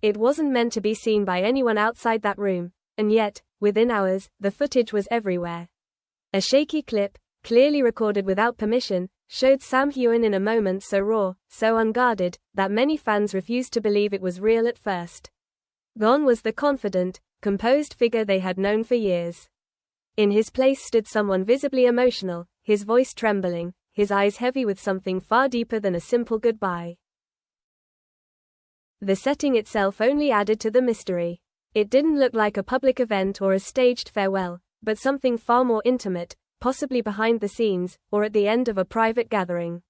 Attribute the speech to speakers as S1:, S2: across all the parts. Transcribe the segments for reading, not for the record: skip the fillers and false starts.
S1: It wasn't meant to be seen by anyone outside that room, and yet, within hours, the footage was everywhere. A shaky clip, clearly recorded without permission, showed Sam Heughan in a moment so raw, so unguarded, that many fans refused to believe it was real at first. Gone was the confident, composed figure they had known for years. In his place stood someone visibly emotional, his voice trembling, his eyes heavy with something far deeper than a simple goodbye. The setting itself only added to the mystery. It didn't look like a public event or a staged farewell, but something far more intimate, possibly behind the scenes, or at the end of a private gathering.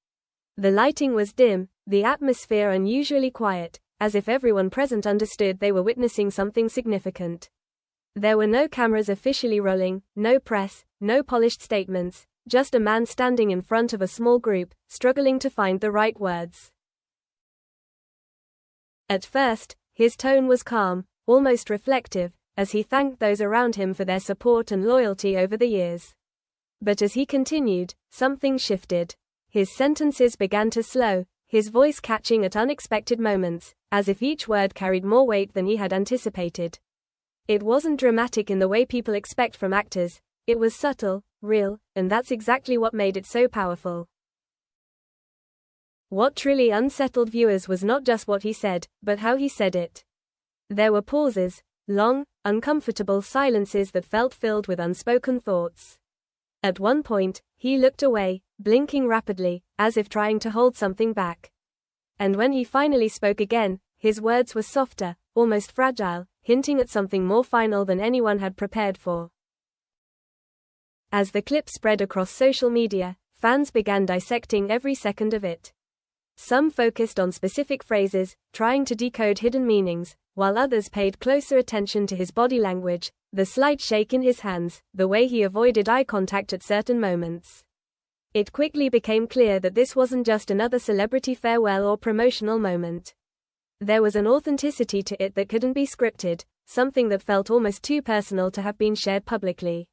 S1: The lighting was dim, the atmosphere unusually quiet, as if everyone present understood they were witnessing something significant. There were no cameras officially rolling, no press, no polished statements, just a man standing in front of a small group, struggling to find the right words. At first, his tone was calm, almost reflective, as he thanked those around him for their support and loyalty over the years. But as he continued, something shifted. His sentences began to slow, his voice catching at unexpected moments, as if each word carried more weight than he had anticipated. It wasn't dramatic in the way people expect from actors, it was subtle, real, and that's exactly what made it so powerful. What truly unsettled viewers was not just what he said, but how he said it. There were pauses, long, uncomfortable silences that felt filled with unspoken thoughts. At one point, he looked away, blinking rapidly, as if trying to hold something back. And when he finally spoke again, his words were softer, almost fragile, hinting at something more final than anyone had prepared for. As the clip spread across social media, fans began dissecting every second of it. Some focused on specific phrases, trying to decode hidden meanings, while others paid closer attention to his body language, the slight shake in his hands, the way he avoided eye contact at certain moments. It quickly became clear that this wasn't just another celebrity farewell or promotional moment. There was an authenticity to it that couldn't be scripted, something that felt almost too personal to have been shared publicly.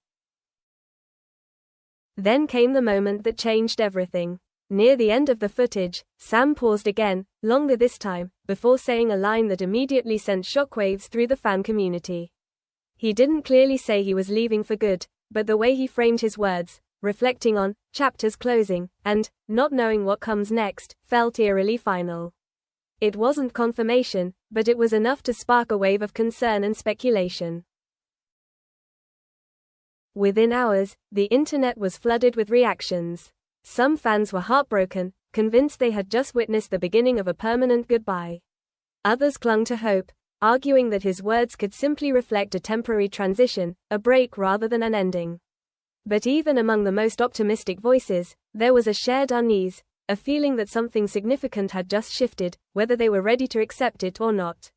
S1: Then came the moment that changed everything. Near the end of the footage, Sam paused again, longer this time, before saying a line that immediately sent shockwaves through the fan community. He didn't clearly say he was leaving for good, but the way he framed his words, reflecting on chapters closing, and not knowing what comes next, felt eerily final. It wasn't confirmation, but it was enough to spark a wave of concern and speculation. Within hours, the internet was flooded with reactions. Some fans were heartbroken, convinced they had just witnessed the beginning of a permanent goodbye. Others clung to hope, arguing that his words could simply reflect a temporary transition, a break rather than an ending. But even among the most optimistic voices, there was a shared unease, a feeling that something significant had just shifted, whether they were ready to accept it or not.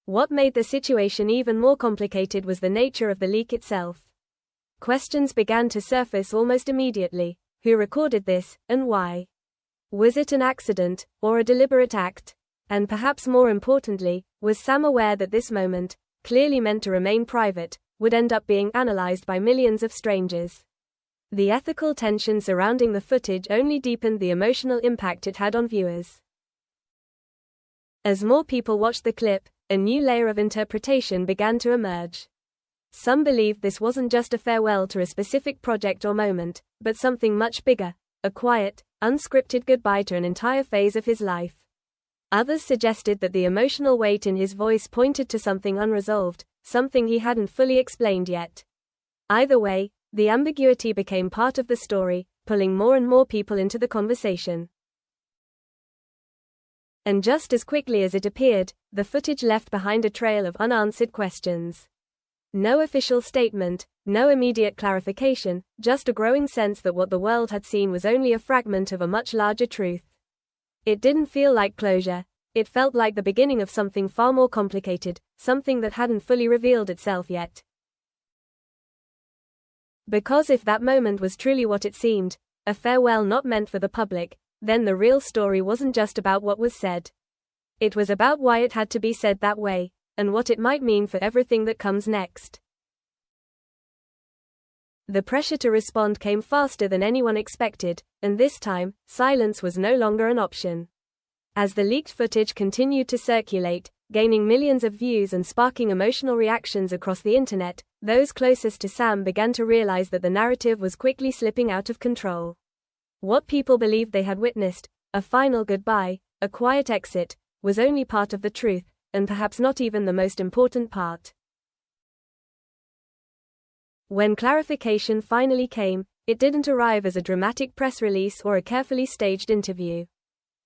S1: What made the situation even more complicated was the nature of the leak itself. Questions began to surface almost immediately. Who recorded this, and why? Was it an accident, or a deliberate act? And perhaps more importantly, was Sam aware that this moment, clearly meant to remain private, would end up being analyzed by millions of strangers? The ethical tension surrounding the footage only deepened the emotional impact it had on viewers. As more people watched the clip, a new layer of interpretation began to emerge. Some believed this wasn't just a farewell to a specific project or moment, but something much bigger, a quiet, unscripted goodbye to an entire phase of his life. Others suggested that the emotional weight in his voice pointed to something unresolved, something he hadn't fully explained yet. Either way, the ambiguity became part of the story, pulling more and more people into the conversation. And just as quickly as it appeared, the footage left behind a trail of unanswered questions. No official statement, no immediate clarification, just a growing sense that what the world had seen was only a fragment of a much larger truth. It didn't feel like closure, it felt like the beginning of something far more complicated, something that hadn't fully revealed itself yet. Because if that moment was truly what it seemed, a farewell not meant for the public, then the real story wasn't just about what was said. It was about why it had to be said that way, and what it might mean for everything that comes next. The pressure to respond came faster than anyone expected, and this time, silence was no longer an option. As the leaked footage continued to circulate, gaining millions of views and sparking emotional reactions across the internet, those closest to Sam began to realize that the narrative was quickly slipping out of control. What people believed they had witnessed, a final goodbye, a quiet exit, was only part of the truth, and perhaps not even the most important part. When clarification finally came, it didn't arrive as a dramatic press release or a carefully staged interview.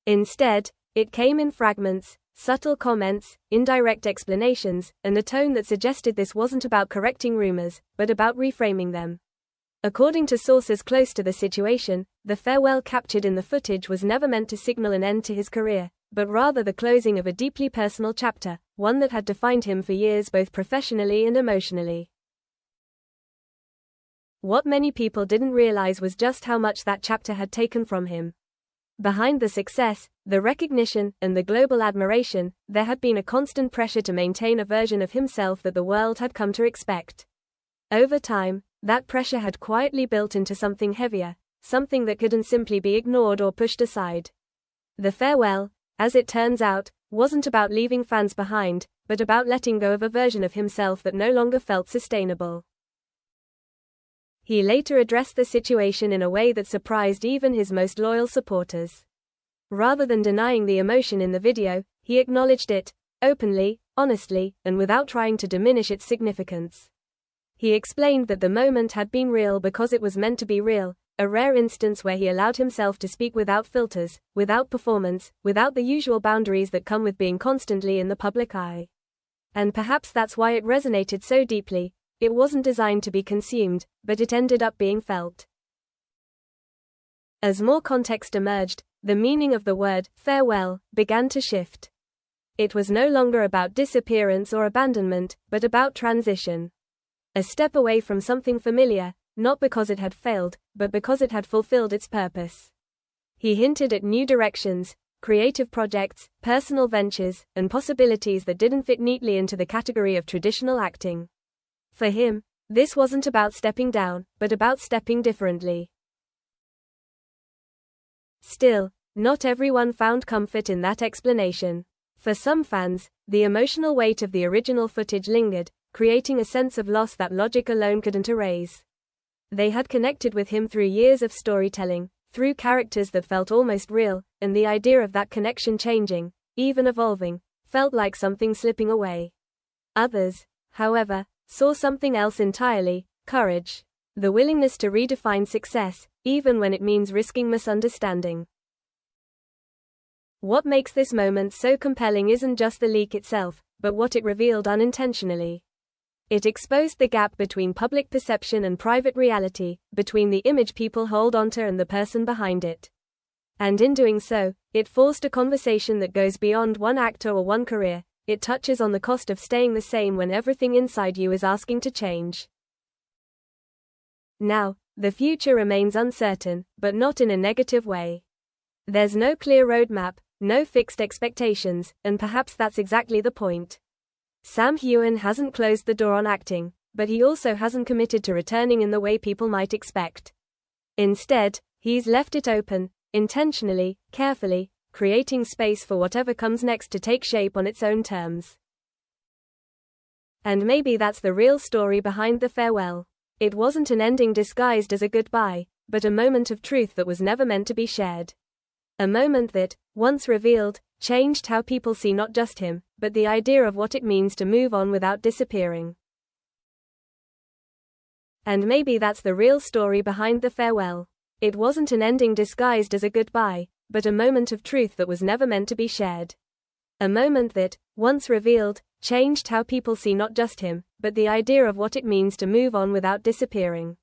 S1: Instead, it came in fragments, subtle comments, indirect explanations, and a tone that suggested this wasn't about correcting rumors, but about reframing them. According to sources close to the situation, the farewell captured in the footage was never meant to signal an end to his career, but rather the closing of a deeply personal chapter, one that had defined him for years both professionally and emotionally. What many people didn't realize was just how much that chapter had taken from him. Behind the success, the recognition, and the global admiration, there had been a constant pressure to maintain a version of himself that the world had come to expect. Over time, that pressure had quietly built into something heavier, something that couldn't simply be ignored or pushed aside. The farewell, as it turns out, wasn't about leaving fans behind, but about letting go of a version of himself that no longer felt sustainable. He later addressed the situation in a way that surprised even his most loyal supporters. Rather than denying the emotion in the video, he acknowledged it, openly, honestly, and without trying to diminish its significance. He explained that the moment had been real because it was meant to be real, a rare instance where he allowed himself to speak without filters, without performance, without the usual boundaries that come with being constantly in the public eye. And perhaps that's why it resonated so deeply. It wasn't designed to be consumed, but it ended up being felt. As more context emerged, the meaning of the word farewell began to shift. It was no longer about disappearance or abandonment, but about transition. A step away from something familiar, not because it had failed, but because it had fulfilled its purpose. He hinted at new directions, creative projects, personal ventures, and possibilities that didn't fit neatly into the category of traditional acting. For him, this wasn't about stepping down, but about stepping differently. Still, not everyone found comfort in that explanation. For some fans, the emotional weight of the original footage lingered, creating a sense of loss that logic alone couldn't erase. They had connected with him through years of storytelling, through characters that felt almost real, and the idea of that connection changing, even evolving, felt like something slipping away. Others, however, saw something else entirely: courage. The willingness to redefine success, even when it means risking misunderstanding. What makes this moment so compelling isn't just the leak itself, but what it revealed unintentionally. It exposed the gap between public perception and private reality, between the image people hold onto and the person behind it. And in doing so, it forced a conversation that goes beyond one actor or one career. It touches on the cost of staying the same when everything inside you is asking to change. Now, the future remains uncertain, but not in a negative way. There's no clear roadmap, no fixed expectations, and perhaps that's exactly the point. Sam Heughan hasn't closed the door on acting, but he also hasn't committed to returning in the way people might expect. Instead, he's left it open, intentionally, carefully, creating space for whatever comes next to take shape on its own terms. And maybe that's the real story behind the farewell. It wasn't an ending disguised as a goodbye, but a moment of truth that was never meant to be shared. A moment that, once revealed, changed how people see not just him, but the idea of what it means to move on without disappearing. And maybe that's the real story behind the farewell. It wasn't an ending disguised as a goodbye, but a moment of truth that was never meant to be shared. A moment that, once revealed, changed how people see not just him, but the idea of what it means to move on without disappearing.